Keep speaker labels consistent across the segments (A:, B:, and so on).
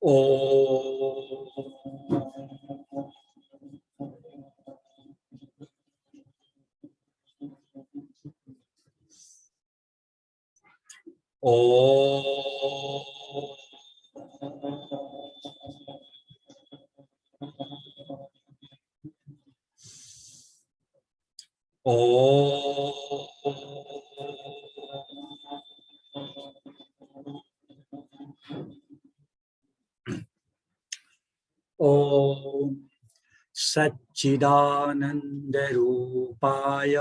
A: ओ ओम सच्चिदानंद रूपाय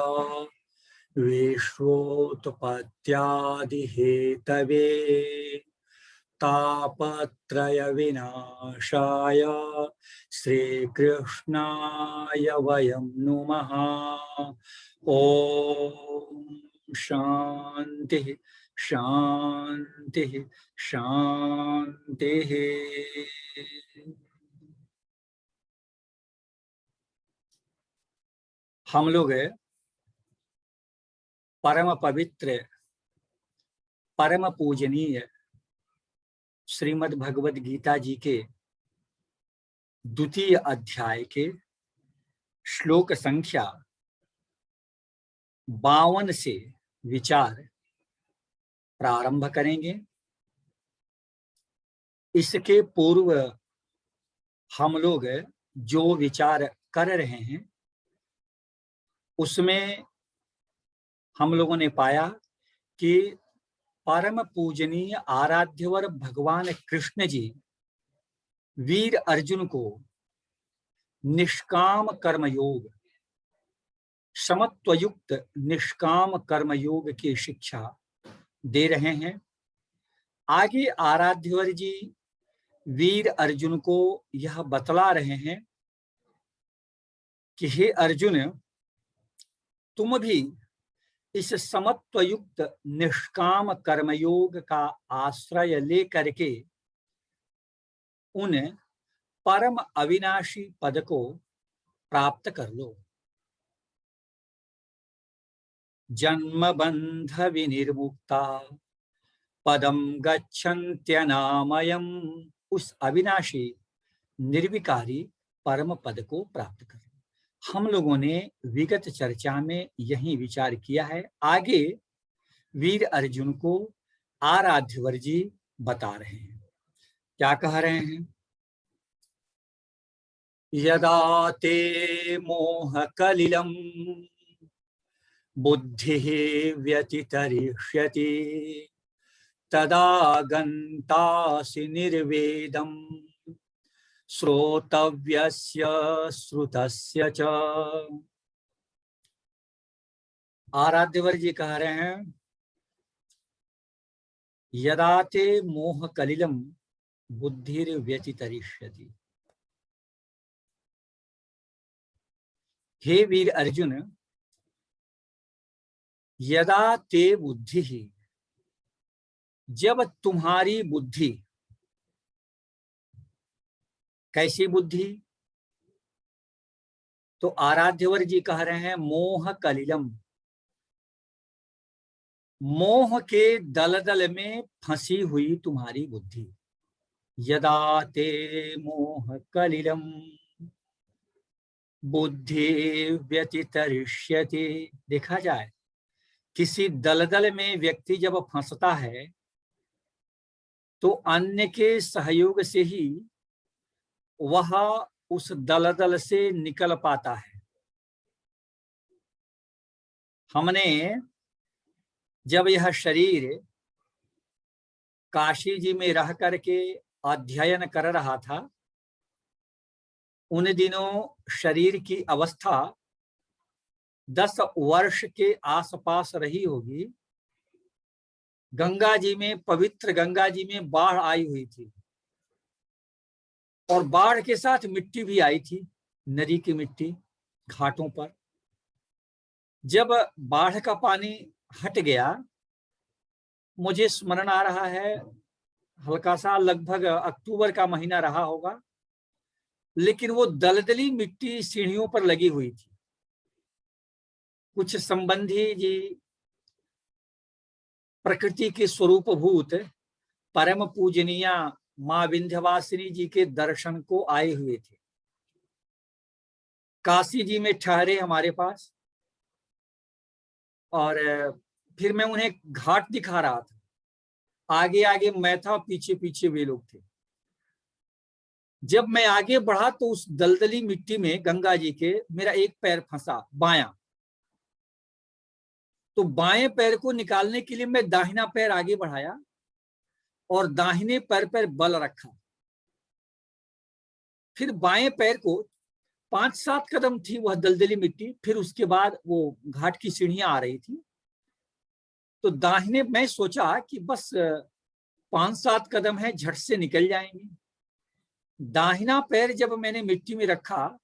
A: विश्वोत्पत्त्यादि Hathaway तापत्रय विनाशाय श्रीकृष्णाय वयं नुमः। ओम शांति शांति शांति। हम लोग परम पवित्र परम पूजनीय श्रीमद् भगवद गीता जी के द्वितीय अध्याय के श्लोक संख्या 52 से विचार प्रारंभ करेंगे। इसके पूर्व हम लोग जो विचार कर रहे हैं उसमें हम लोगों ने पाया कि परम पूजनीय आराध्यवर भगवान कृष्ण जी वीर अर्जुन को निष्काम कर्मयोग, समत्वयुक्त निष्काम कर्मयोग की शिक्षा दे रहे हैं। आगे आराध्यवर जी वीर अर्जुन को यह बतला रहे हैं कि हे अर्जुन, तुम भी इस समत्वयुक्त निष्काम कर्मयोग का आश्रय लेकर के उन परम अविनाशी पद को प्राप्त कर लो। जन्म बंध विनिर्मुक्ता पदम गच्छन्त्यनामयम्, उस अविनाशी निर्विकारी परम पद को प्राप्त कर लो। हम लोगों ने विगत चर्चा में यही विचार किया है। आगे वीर अर्जुन को आराध्यवर जी बता रहे हैं। क्या कह रहे हैं? यदा ते मोह कलिलम बुद्धिः व्यतितरिष्यति तदा गन्तासि निर्वेदं श्रोतव्यस्य श्रुतस्य च। आराध्यवर जी कह रहे हैं, यदा ते मोह कलिलम बुद्धिर व्यतितरिष्यति। हे वीर अर्जुन, यदा ते बुद्धि ही, जब तुम्हारी बुद्धि, कैसी बुद्धि? तो आराध्यवर जी कह रहे हैं मोह कलिलम, मोह के दलदल में फंसी हुई तुम्हारी बुद्धि। यदा ते मोह कलिलम बुद्धि व्यतितरिष्यति। देखा जाए, किसी दलदल में व्यक्ति जब फंसता है तो अन्य के सहयोग से ही वह उस दलदल से निकल पाता है। हमने जब यह शरीर काशी जी में रह करके अध्ययन कर रहा था, उन दिनों शरीर की अवस्था 10 वर्ष के आसपास रही होगी। गंगा जी में, पवित्र गंगा जी में बाढ़ आई हुई थी और बाढ़ के साथ मिट्टी भी आई थी, नदी की मिट्टी घाटों पर। जब बाढ़ का पानी हट गया, मुझे स्मरण आ रहा है हल्का सा, लगभग अक्टूबर का महीना रहा होगा, लेकिन वो दलदली मिट्टी सीढ़ियों पर लगी हुई थी। कुछ संबंधी जी प्रकृति के स्वरूपभूत परम पूजनीय मां विंध्यवासिनी जी के दर्शन को आए हुए थे। काशी जी में ठहरे हमारे पास, और फिर मैं उन्हें घाट दिखा रहा था। आगे आगे मैं था, पीछे पीछे वे लोग थे। जब मैं आगे बढ़ा तो उस दलदली मिट्टी में गंगा जी के मेरा एक पैर फंसा, बायां। तो बाएं पैर को निकालने के लिए मैं दाहिना पैर आगे बढ़ाया और दाहिने पैर पर बल रखा। फिर बाएं पैर को 5-7 कदम थी वह दलदली मिट्टी, फिर उसके बाद वो घाट की सीढ़ियां आ रही थी। तो दाहिने मैं सोचा कि बस 5-7 कदम है, झट से निकल जाएंगे। दाहिना पैर जब मैंने मिट्टी में रखा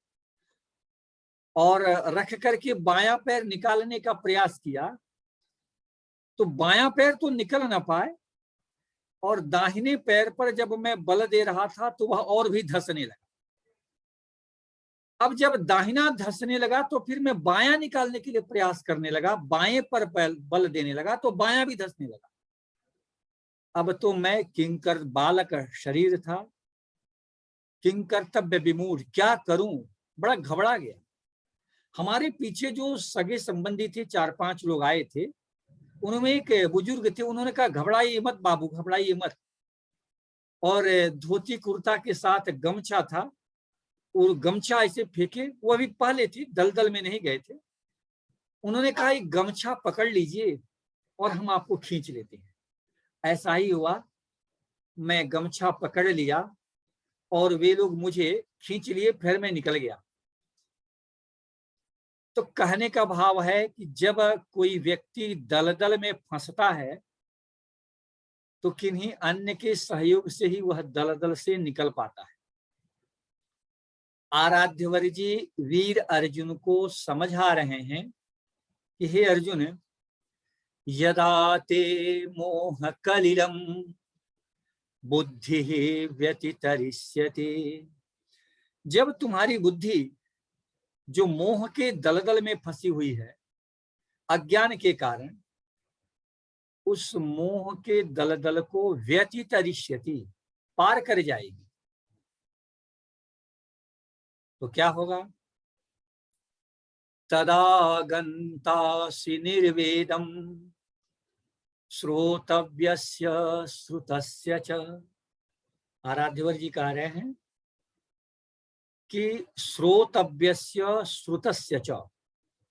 A: और रख करके बायां पैर निकालने का प्रयास किया, तो बायां पैर तो निकल ना पाए, और दाहिने पैर पर जब मैं बल दे रहा था तो वह और भी धंसने लगा। अब जब दाहिना धंसने लगा तो फिर मैं बायां निकालने के लिए प्रयास करने लगा, बाएं पर बल देने लगा तो बायां भी धंसने लगा। अब तो मैं किंकर बालक शरीर था, किंकर्तव्य विमूढ़, क्या करूं, बड़ा घबरा गया। हमारे पीछे जो सगे संबंधी थे, 4-5 लोग आए थे, उनमें एक बुजुर्ग थे। उन्होंने कहा, घबराइए मत बाबू, घबराइए मत। और धोती कुर्ता के साथ गमछा था, और गमछा ऐसे फेंके, वो अभी पहले थी, दलदल में नहीं गए थे। उन्होंने कहा, एक गमछा पकड़ लीजिए और हम आपको खींच लेते हैं। ऐसा ही हुआ, मैं गमछा पकड़ लिया और वे लोग मुझे खींच लिए, फिर मैं निकल गया। तो कहने का भाव है कि जब कोई व्यक्ति दलदल में फंसता है तो किन्हीं अन्य के सहयोग से ही वह दलदल से निकल पाता है। आराध्यवर जी वीर अर्जुन को समझा रहे हैं कि हे अर्जुन, यदा ते मोह कलिलम बुद्धि व्यतितरिष्यति, जब तुम्हारी बुद्धि जो मोह के दलदल में फंसी हुई है अज्ञान के कारण, उस मोह के दलदल को व्यतितरिष्यति, पार कर जाएगी, तो क्या होगा? तदा गन्तासि निर्वेदम श्रोतव्यस्य श्रुतस्य च। आराध्यवर जी कह रहे हैं कि श्रोतव्यस्य श्रुतस्य च,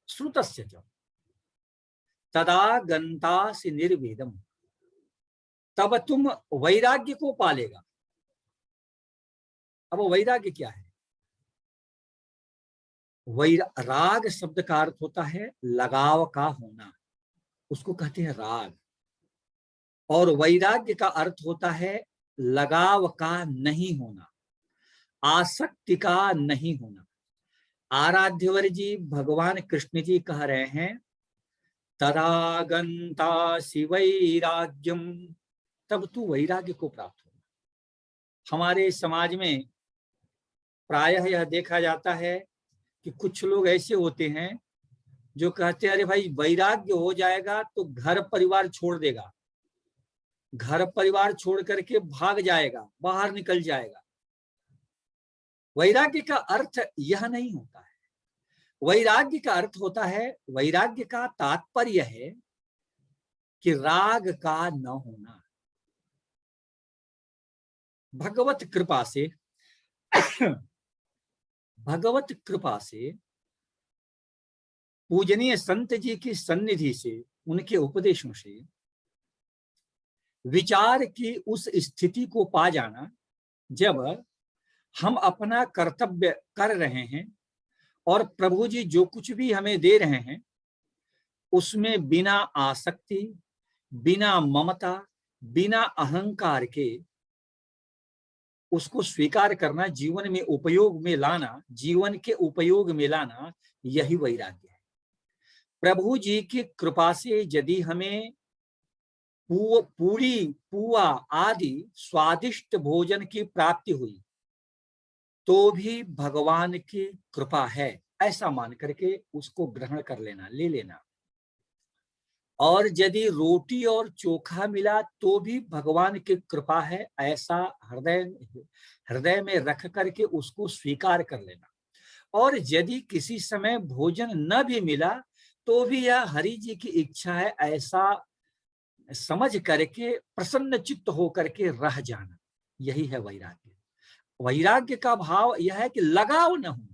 A: श्रुतस्य च तदा गन्तासि निर्वेदम, तब तुम वैराग्य को पालेगा। अब वैराग्य क्या है? राग शब्द का अर्थ होता है लगाव का होना, उसको कहते हैं राग। और वैराग्य का अर्थ होता है लगाव का नहीं होना, आसक्ति का नहीं होना। आराध्यवर जी भगवान कृष्ण जी कह रहे हैं, तदा गन्तासि वैराग्यम, तब तू वैराग्य को प्राप्त होगा। हमारे समाज में प्रायः यह देखा जाता है कि कुछ लोग ऐसे होते हैं जो कहते हैं, अरे भाई वैराग्य हो जाएगा तो घर परिवार छोड़ देगा, घर परिवार छोड़ करके भाग जाएगा, बाहर निकल जाएगा। वैराग्य का अर्थ यह नहीं होता है। वैराग्य का अर्थ होता है, वैराग्य का तात्पर्य है कि राग का न होना। भगवत कृपा से भगवत कृपा से, पूजनीय संत जी की सन्निधि से, उनके उपदेशों से विचार की उस स्थिति को पा जाना जब हम अपना कर्तव्य कर रहे हैं और प्रभु जी जो कुछ भी हमें दे रहे हैं उसमें बिना आसक्ति, बिना ममता, बिना अहंकार के उसको स्वीकार करना, जीवन में उपयोग में लाना, जीवन के उपयोग में लाना, यही वैराग्य है। प्रभु जी की कृपा से यदि हमें पूरी पुआ आदि स्वादिष्ट भोजन की प्राप्ति हुई तो भी भगवान की कृपा है, ऐसा मान करके उसको ग्रहण कर लेना, ले लेना। और यदि रोटी और चोखा मिला तो भी भगवान की कृपा है, ऐसा हृदय हृदय में रख करके उसको स्वीकार कर लेना। और यदि किसी समय भोजन न भी मिला तो भी यह हरि जी की इच्छा है, ऐसा समझ करके प्रसन्न चित्त होकर के रह जाना। यही है वैराग्य। वैराग्य का भाव यह है कि लगाव न हो,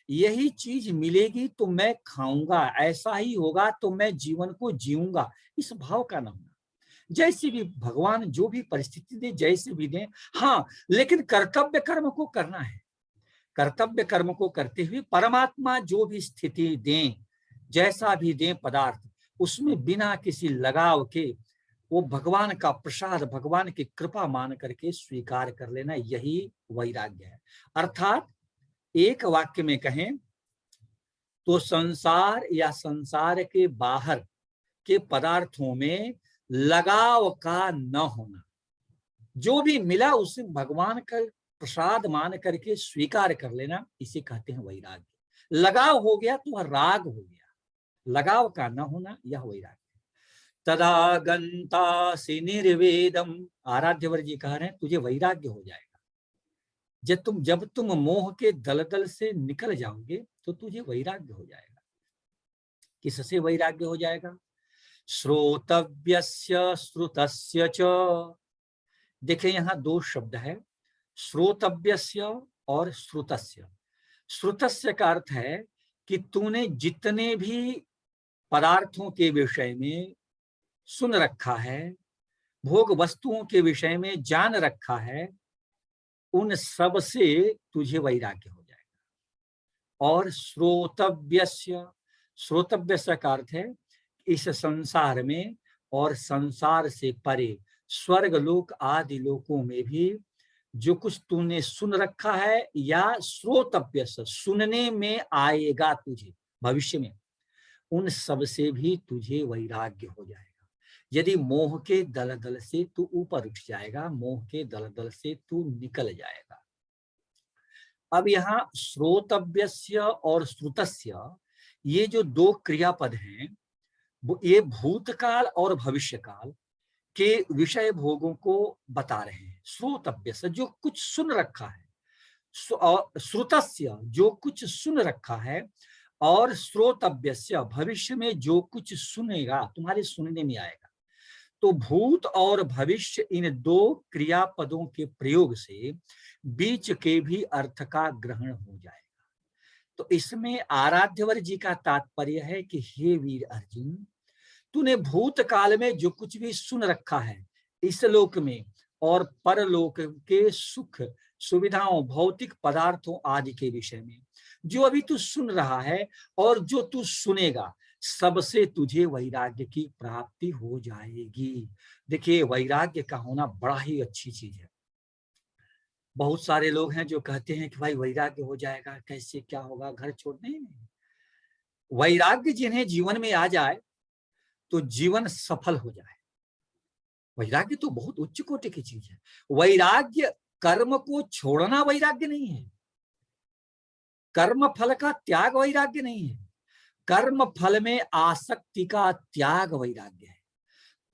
A: यही चीज मिलेगी तो मैं खाऊंगा, ऐसा ही होगा तो मैं जीवन को जीऊंगा, इस भाव का न होना। जैसे भी भगवान जो भी परिस्थिति दे, जैसे भी दे, हाँ, लेकिन कर्तव्य कर्म को करना है। कर्तव्य कर्म को करते हुए परमात्मा जो भी स्थिति दें, जैसा भी दें पदार्थ, उसमें बिना किसी लगाव के वो भगवान का प्रसाद, भगवान की कृपा मान करके स्वीकार कर लेना, यही वैराग्य है। अर्थात एक वाक्य में कहें तो संसार या संसार के बाहर के पदार्थों में लगाव का न होना। जो भी मिला उसे भगवान का प्रसाद मान करके स्वीकार कर लेना, इसे कहते हैं वैराग्य। लगाव हो गया तो वह राग हो गया, लगाव का न होना यह वैराग्य। तदा गंतासि निर्वेदम, आराध्यवर जी कह रहे हैं तुझे वैराग्य हो जाएगा जब तुम मोह के दलदल से निकल जाओगे तो तुझे वैराग्य हो जाएगा। किससे वैराग्य हो जाएगा? श्रोतव्यस्य श्रुतस्य च। देखिए यहाँ दो शब्द है, श्रोतव्यस्य और श्रुतस्य। श्रुतस्य का अर्थ है कि तूने जितने भी पदार्थों के विषय में सुन रखा है, भोग वस्तुओं के विषय में जान रखा है, उन सब से तुझे वैराग्य हो जाएगा। और श्रोतव्यस्य, श्रोतव्यस्य का अर्थ है इस संसार में और संसार से परे स्वर्ग लोक आदि लोकों में भी जो कुछ तूने सुन रखा है या श्रोतव्यस्य सुनने में आएगा तुझे भविष्य में, उन सब से भी तुझे वैराग्य हो जाएगा। यदि मोह के दलदल से तू ऊपर उठ जाएगा, मोह के दलदल से तू निकल जाएगा। अब यहाँ श्रोतव्यस्य और श्रुतस्य ये जो दो क्रियापद हैं, ये भूतकाल और भविष्यकाल के विषय भोगों को बता रहे हैं। श्रोतव्यस्य जो कुछ सुन रखा है, श्रुतस्य जो कुछ सुन रखा है, और श्रोतव्यस्य भविष्य में जो कुछ सुनेगा, तुम्हारे सुनने में आएगा। तो भूत और भविष्य इन दो क्रियापदों के प्रयोग से बीच के भी अर्थ का ग्रहण हो जाएगा। तो इसमें आराध्यवर जी का तात्पर्य है कि हे वीर अर्जुन, तूने भूतकाल में जो कुछ भी सुन रखा है इस लोक में और परलोक के सुख सुविधाओं भौतिक पदार्थों आदि के विषय में, जो अभी तू सुन रहा है और जो तू सुनेगा, सबसे तुझे वैराग्य की प्राप्ति हो जाएगी। देखिए वैराग्य का होना बड़ा ही अच्छी चीज है। बहुत सारे लोग हैं जो कहते हैं कि भाई वैराग्य हो जाएगा, कैसे क्या होगा, घर छोड़ने नहीं। वैराग्य जिन्हें जीवन में आ जाए तो जीवन सफल हो जाए। वैराग्य तो बहुत उच्च कोटि की चीज है। वैराग्य कर्म को छोड़ना वैराग्य नहीं है, कर्म फल का त्याग वैराग्य नहीं है, कर्म फल में आसक्ति का त्याग वैराग्य है।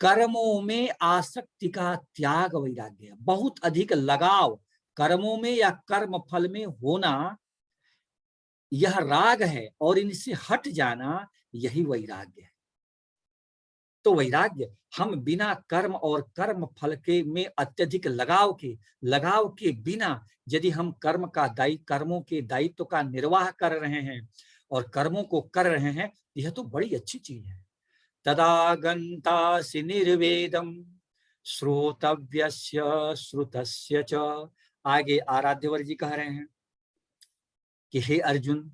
A: कर्मों में आसक्ति का त्याग वैराग्य है। बहुत अधिक लगाव कर्मों में या कर्म फल में होना यह राग है, और इनसे हट जाना यही वैराग्य है। तो वैराग्य हम बिना कर्म और कर्म फल के में अत्यधिक लगाव के बिना यदि हम कर्मों के दायित्व का निर्वाह कर रहे हैं और कर्मों को कर रहे हैं, यह तो बड़ी अच्छी चीज है। तदा गंतासि निर्वेदम श्रोतव्यस्य श्रुतस्य च। आगे आराध्यवर जी कह रहे हैं कि हे अर्जुन,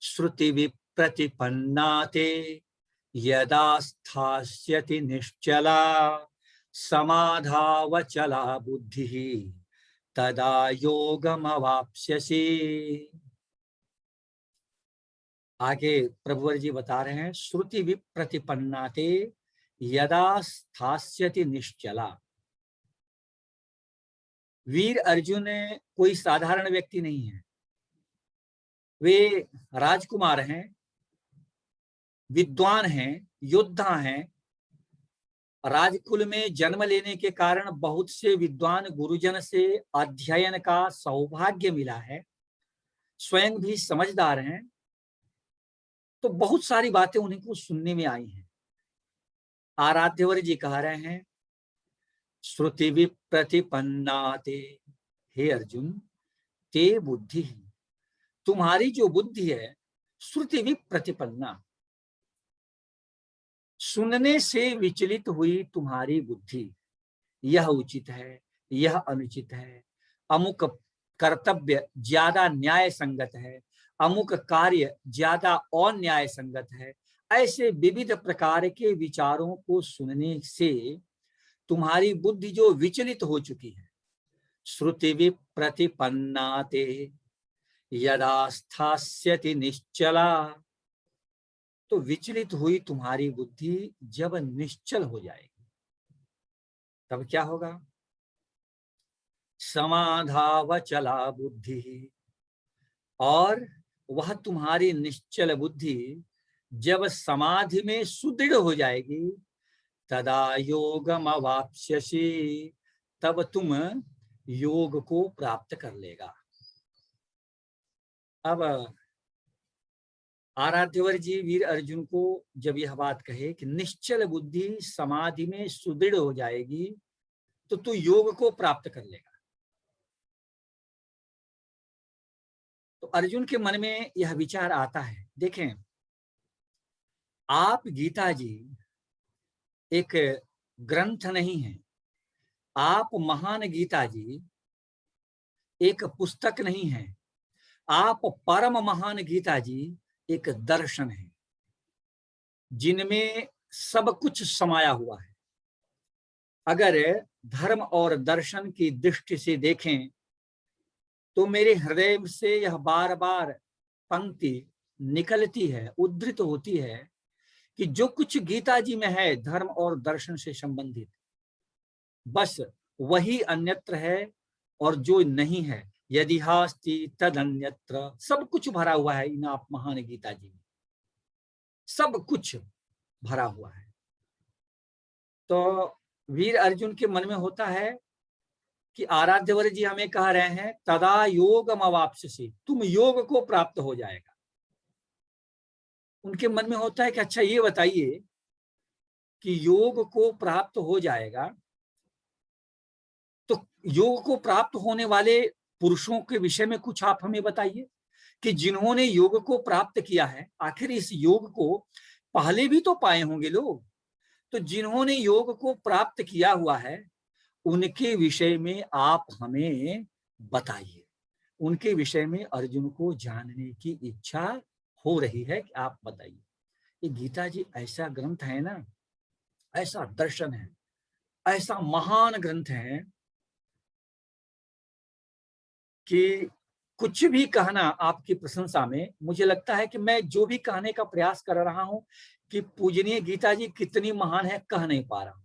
A: श्रुति विप्रतिपन्ना ते यदा स्थास्यति निश्चला समाधावचला बुद्धिः तदा योगमवाप्स्यसि। आगे प्रभुवर जी बता रहे हैं, श्रुति विप्रतिपन्ना ते यदा स्थास्यति निश्चला। वीर अर्जुन कोई साधारण व्यक्ति नहीं है, वे राजकुमार हैं, विद्वान हैं, योद्धा हैं, राजकुल में जन्म लेने के कारण बहुत से विद्वान गुरुजन से अध्ययन का सौभाग्य मिला है, स्वयं भी समझदार हैं, तो बहुत सारी बातें उन्हीं को सुनने में आई हैं। आराध्यवर जी कह रहे हैं, श्रुति विप्रतिपन्नाते, हे अर्जुन, ते बुद्धि, तुम्हारी जो बुद्धि है श्रुति विप्रतिपन्ना, सुनने से विचलित हुई तुम्हारी बुद्धि, यह उचित है, यह अनुचित है, अमुक कर्तव्य ज्यादा न्याय संगत है, अमुक कार्य ज्यादा अन्याय संगत है, ऐसे विविध प्रकार के विचारों को सुनने से तुम्हारी बुद्धि जो विचलित हो चुकी है, श्रुति विप्रतिपन्नाते यदा स्थास्यति निश्चला, तो विचलित हुई तुम्हारी बुद्धि जब निश्चल हो जाएगी तब क्या होगा? समाधावचला बुद्धि, और वह तुम्हारी निश्चल बुद्धि जब समाधि में सुदृढ़ हो जाएगी, तदा योगम अवाप्स्यसि, तब तुम योग को प्राप्त कर लेगा। अब आराध्यवर जी वीर अर्जुन को जब यह बात कहे कि निश्चल बुद्धि समाधि में सुदृढ़ हो जाएगी तो तू योग को प्राप्त कर लेगा, तो अर्जुन के मन में यह विचार आता है। देखें, आप गीता जी एक ग्रंथ नहीं है, आप महान गीता जी एक पुस्तक नहीं है, आप परम महान गीता जी एक दर्शन है जिनमें सब कुछ समाया हुआ है। अगर धर्म और दर्शन की दृष्टि से देखें तो मेरे हृदय से यह बार बार पंक्ति निकलती है, उद्धृत होती है कि जो कुछ गीता जी में है धर्म और दर्शन से संबंधित, बस वही अन्यत्र है, और जो नहीं है यदि हास्ति तद अन्यत्र, सब कुछ भरा हुआ है इन आप महान गीता जी में, सब कुछ भरा हुआ है। तो वीर अर्जुन के मन में होता है कि आराध्यवर जी हमें कह रहे हैं तदा योगम अवाप्स्यसि, तुम योग को प्राप्त हो जाएगा। उनके मन में होता है कि अच्छा ये बताइए कि योग को प्राप्त हो जाएगा, तो योग को प्राप्त होने वाले पुरुषों के विषय में कुछ आप हमें बताइए कि जिन्होंने योग को प्राप्त किया है, आखिर इस योग को पहले भी तो पाए होंगे लोग, तो जिन्होंने योग को प्राप्त किया हुआ है उनके विषय में आप हमें बताइए। उनके विषय में अर्जुन को जानने की इच्छा हो रही है कि आप बताइए। ये गीता जी ऐसा ग्रंथ है ना, ऐसा दर्शन है, ऐसा महान ग्रंथ है कि कुछ भी कहना आपकी प्रशंसा में, मुझे लगता है कि मैं जो भी कहने का प्रयास कर रहा हूं कि पूजनीय गीता जी कितनी महान है, कह नहीं पा रहा हूं,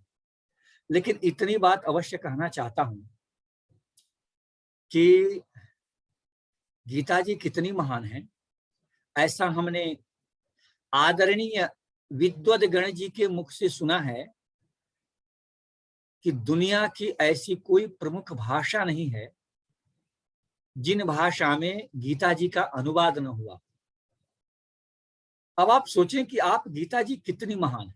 A: लेकिन इतनी बात अवश्य कहना चाहता हूं कि गीता जी कितनी महान है, ऐसा हमने आदरणीय विद्वद गण जी के मुख से सुना है कि दुनिया की ऐसी कोई प्रमुख भाषा नहीं है जिन भाषा में गीता जी का अनुवाद न हुआ। अब आप सोचें कि आप गीता जी कितनी महान है,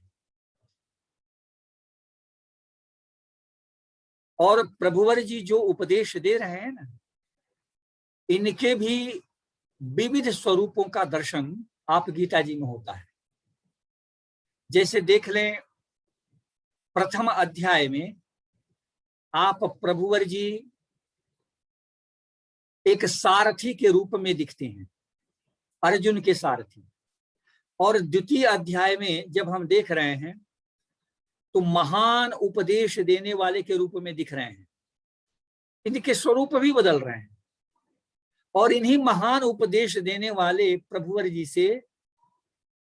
A: और प्रभुवर जी जो उपदेश दे रहे हैं ना, इनके भी विविध स्वरूपों का दर्शन आप गीता जी में होता है। जैसे देख लें, प्रथम अध्याय में आप प्रभुवर जी एक सारथी के रूप में दिखते हैं, अर्जुन के सारथी, और द्वितीय अध्याय में जब हम देख रहे हैं तो महान उपदेश देने वाले के रूप में दिख रहे हैं। इनके स्वरूप भी बदल रहे हैं, और इन्हीं महान उपदेश देने वाले प्रभुवर जी से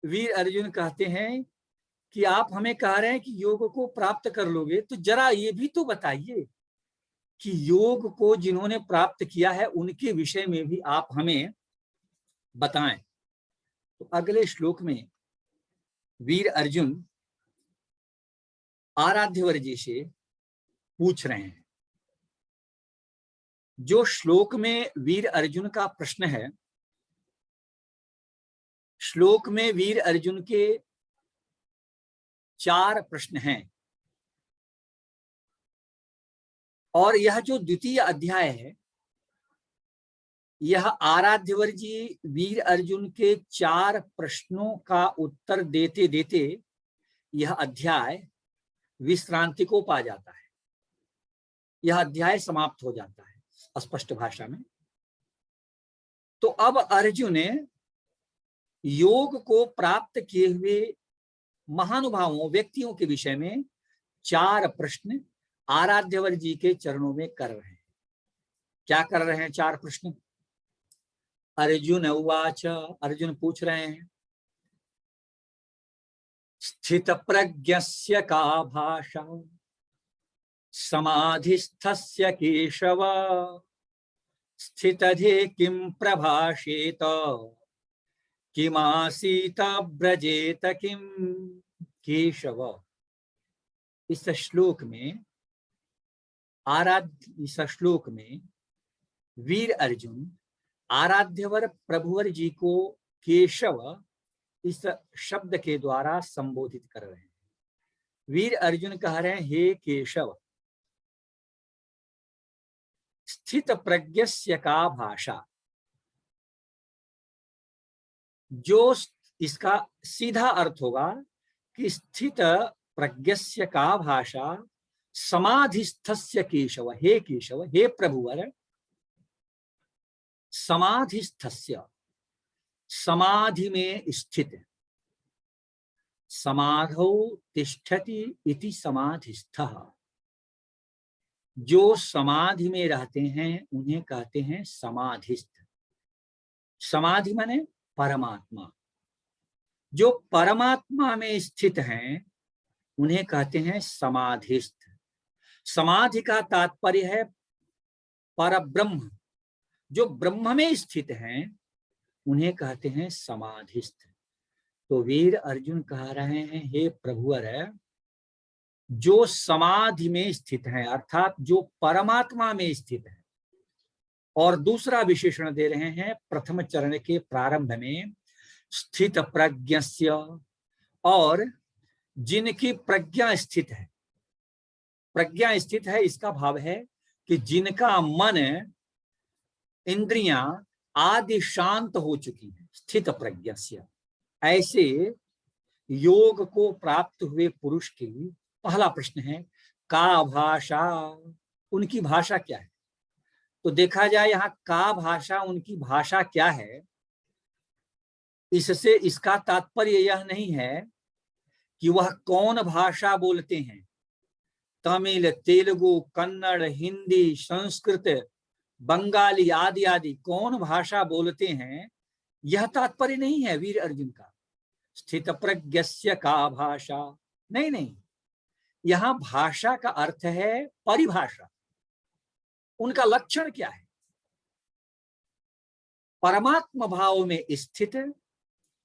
A: वीर अर्जुन कहते हैं कि आप हमें कह रहे हैं कि योग को प्राप्त कर लोगे, तो जरा ये भी तो बताइए कि योग को जिन्होंने प्राप्त किया है उनके विषय में भी आप हमें बताएं। तो अगले श्लोक में वीर अर्जुन आराध्यवर जी से पूछ रहे हैं। जो श्लोक में वीर अर्जुन का प्रश्न है, श्लोक में वीर अर्जुन के 4 प्रश्न हैं, और यह जो द्वितीय अध्याय है, यह आराध्यवर जी वीर अर्जुन के 4 प्रश्नों का उत्तर देते देते यह अध्याय विश्रांति को पा जाता है, यह अध्याय समाप्त हो जाता है स्पष्ट भाषा में। तो अब अर्जुन योग को प्राप्त किए हुए महानुभावों व्यक्तियों के विषय में 4 प्रश्न आराध्यवर जी के चरणों में कर रहे हैं। क्या कर रहे हैं 4 प्रश्न? अर्जुन उवाच, अर्जुन पूछ रहे हैं, स्थित प्रज्ञस्य का भाषा समाधिस्थस्य केशव स्थितधि किं प्रभाषेत किमासीत ब्रजेत किम। केशव, इस श्लोक में वीर अर्जुन आराध्यवर प्रभुवर जी को केशव इस शब्द के द्वारा संबोधित कर रहे हैं। वीर अर्जुन कह रहे हैं, हे केशव, स्थित प्रज्ञस्य का भाषा, जो इसका सीधा अर्थ होगा कि स्थित प्रज्ञस्य का भाषा समाधिस्थस्य केशव, हे केशव, हे प्रभुवर, समाधिस्थस्य, समाधि में स्थित, समाधौ तिष्ठति इति समाधिस्थः, जो समाधि में रहते हैं उन्हें कहते हैं समाधिस्थ। समाधि माने परमात्मा, जो परमात्मा में स्थित हैं उन्हें कहते हैं समाधिस्थ। समाधि का तात्पर्य है परब्रह्म, जो ब्रह्म में स्थित हैं उन्हें कहते हैं समाधिस्थ। तो वीर अर्जुन कह रहे हैं, हे प्रभुवर, जो समाधि में स्थित हैं अर्थात जो परमात्मा में स्थित है। और दूसरा विशेषण दे रहे हैं प्रथम चरण के प्रारंभ में, स्थित प्रज्ञस्य, और जिनकी प्रज्ञा स्थित है। प्रज्ञा स्थित है इसका भाव है कि जिनका मन इंद्रियां आदि शांत हो चुकी हैं, स्थित प्रज्ञस्य। ऐसे योग को प्राप्त हुए पुरुष के लिए पहला प्रश्न है, का भाषा, उनकी भाषा क्या है? तो देखा जाए यहाँ का भाषा, उनकी भाषा क्या है, इससे इसका तात्पर्य यह नहीं है कि वह कौन भाषा बोलते हैं, तमिल, तेलुगु, कन्नड़, हिंदी, संस्कृत, बंगाली आदि आदि कौन भाषा बोलते हैं, यह तात्पर्य नहीं है वीर अर्जुन का। स्थित प्रज्ञस्य का भाषा, नहीं नहीं, यहां भाषा का अर्थ है परिभाषा। उनका लक्षण क्या है? परमात्म भाव में स्थित,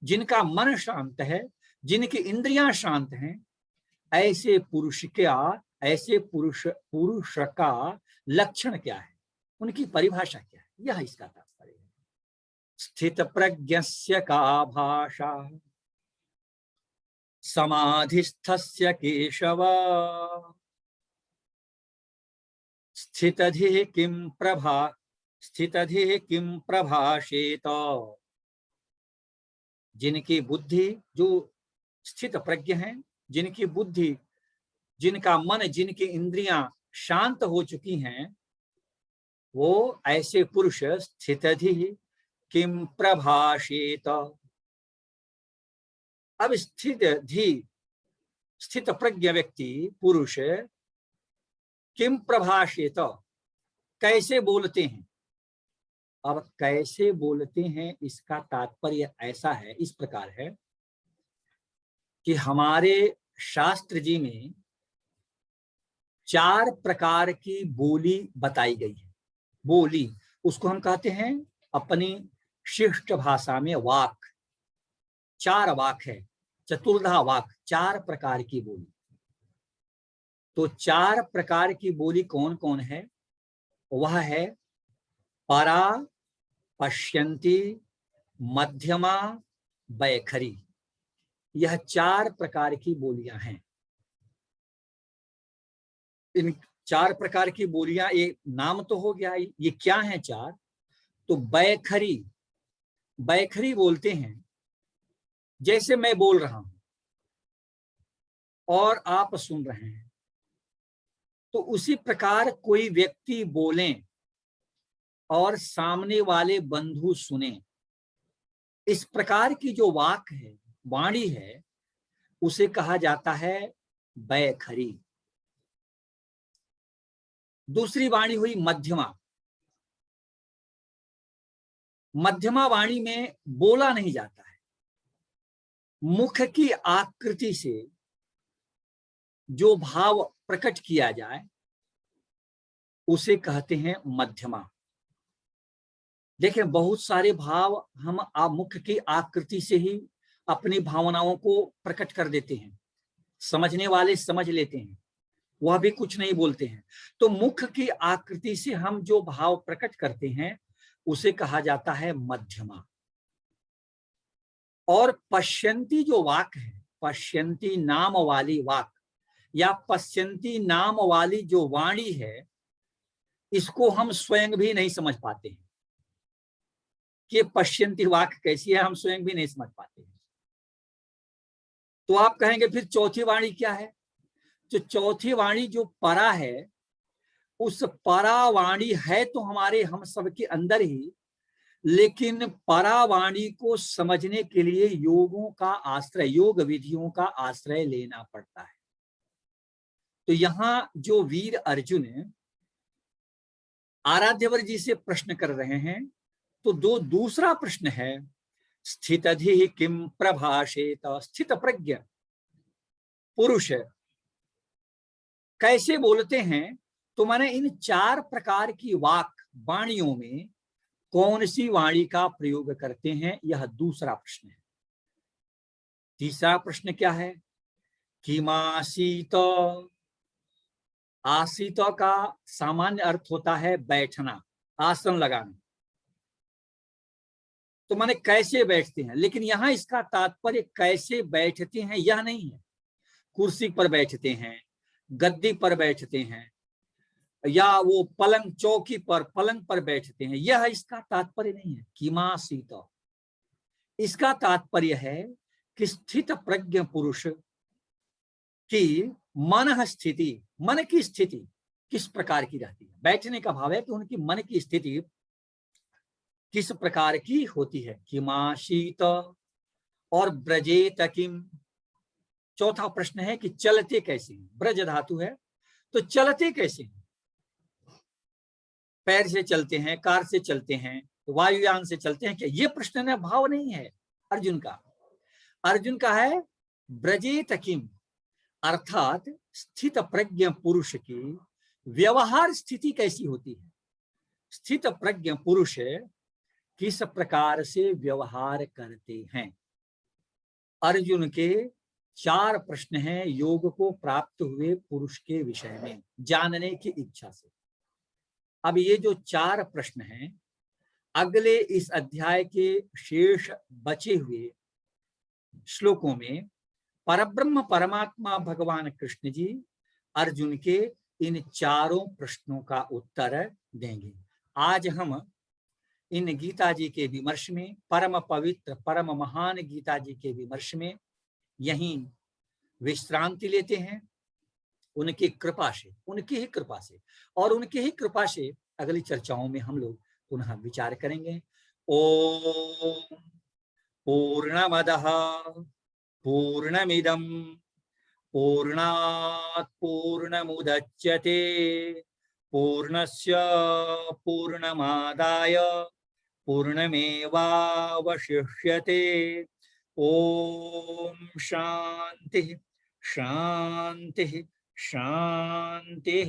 A: जिनका मन शांत है, जिनकी इंद्रियां शांत हैं, ऐसे पुरुष का लक्षण क्या है, उनकी परिभाषा क्या है, यह इसका तात्पर्य है। स्थित प्रज्ञस्य का भाषा समाधिस्थस्य केशव स्थितधि किं प्रभाषेत। जिनकी बुद्धि, जो स्थित प्रज्ञ हैं, जिनकी बुद्धि, जिनका मन, जिनकी इंद्रियां शांत हो चुकी हैं, वो ऐसे पुरुष स्थितधि किं प्रभाषेत। अब स्थित प्रज्ञ व्यक्ति पुरुष किम प्रभाषेत, कैसे बोलते हैं। अब कैसे बोलते हैं इसका तात्पर्य ऐसा है, इस प्रकार है कि हमारे शास्त्र जी में 4 प्रकार की बोली बताई गई है। बोली, उसको हम कहते हैं अपनी शिष्ट भाषा में वाक। 4 वाक है, चतुर्धा वाक, 4 प्रकार की बोली। तो 4 प्रकार की बोली कौन कौन है? वह है परा, पश्यन्ति, मध्यमा, बैखरी। यह 4 प्रकार की बोलियां हैं। इन 4 प्रकार की बोलियां, ये नाम तो हो गया, ये क्या है 4? तो बैखरी, बैखरी बोलते हैं जैसे मैं बोल रहा हूं और आप सुन रहे हैं, तो उसी प्रकार कोई व्यक्ति बोले और सामने वाले बंधु सुने। इस प्रकार की जो वाक है, वाणी है, उसे कहा जाता है बैखरी। दूसरी वाणी हुई मध्यमा। मध्यमा वाणी में बोला नहीं जाता है, मुख की आकृति से जो भाव प्रकट किया जाए उसे कहते हैं मध्यमा। देखें, बहुत सारे भाव हम मुख की आकृति से ही अपनी भावनाओं को प्रकट कर देते हैं, समझने वाले समझ लेते हैं, वह भी कुछ नहीं बोलते हैं। तो मुख की आकृति से हम जो भाव प्रकट करते हैं उसे कहा जाता है मध्यमा। और पश्यन्ति जो वाक है, पश्यन्ति नाम वाली वाक या पश्यन्ति नाम वाली जो वाणी है, इसको हम स्वयं भी नहीं समझ पाते हैं कि पश्यन्ति वाक कैसी है, हम स्वयं भी नहीं समझ पाते हैं। तो आप कहेंगे फिर चौथी वाणी क्या है? जो चौथी वाणी जो परा है, उस परा वाणी है तो हमारे हम सबके अंदर ही, लेकिन परा वाणी को समझने के लिए योगों का आश्रय, योग विधियों का आश्रय लेना पड़ता है। तो यहां जो वीर अर्जुन आराध्यवर जी से प्रश्न कर रहे हैं, तो दूसरा प्रश्न है स्थितधि किम प्रभाषेत, स्थित प्रज्ञ पुरुष कैसे बोलते हैं? तो मैंने इन 4 प्रकार की वाणियों में कौन सी वाणी का प्रयोग करते हैं, यह दूसरा प्रश्न है। तीसरा प्रश्न क्या है? किमासीत। आसीत का सामान्य अर्थ होता है बैठना, आसन लगाना। तो माने कैसे बैठते हैं, लेकिन यहां इसका तात्पर्य कैसे बैठते हैं यह नहीं है। कुर्सी पर बैठते हैं, गद्दी पर बैठते हैं, या वो पलंग चौकी पर पलंग पर बैठते हैं, यह इसका तात्पर्य नहीं है। किमासीत, इसका तात्पर्य है कि स्थित प्रज्ञ पुरुष की मन स्थिति, मन की स्थिति किस प्रकार की रहती है। बैठने का भाव है कि उनकी मन की स्थिति किस प्रकार की होती है। किमासीत और ब्रजेत किम। चौथा प्रश्न है कि चलते कैसे हैं। ब्रज धातु है, तो चलते कैसे हैं? पैर से चलते हैं, कार से चलते हैं, वायुयान से चलते हैं क्या? ये प्रश्न में भाव नहीं है अर्जुन का। अर्जुन का है ब्रजेत किम, अर्थात स्थित प्रज्ञ पुरुष की व्यवहार स्थिति कैसी होती है। स्थित प्रज्ञ पुरुष किस प्रकार से व्यवहार करते हैं। अर्जुन के 4 प्रश्न हैं योग को प्राप्त हुए पुरुष के विषय में जानने की इच्छा से। अब ये जो 4 प्रश्न हैं, अगले इस अध्याय के शेष बचे हुए श्लोकों में परब्रह्म परमात्मा भगवान कृष्ण जी अर्जुन के इन 4 प्रश्नों का उत्तर देंगे। आज हम इन गीता जी के विमर्श में, परम पवित्र परम महान गीता जी के विमर्श में यहीं विश्रांति लेते हैं, उनकी कृपा से, उनकी ही कृपा से, और उनकी ही कृपा से अगली चर्चाओं में हम लोग पुनः विचार करेंगे। ओम पूर्णमदः पूर्णमिदं पूर्णात् पूर्णमुदच्यते पूर्णस्य पूर्णमादाय पूर्णमेवावशिष्यते। ओम शांति शांति शांति।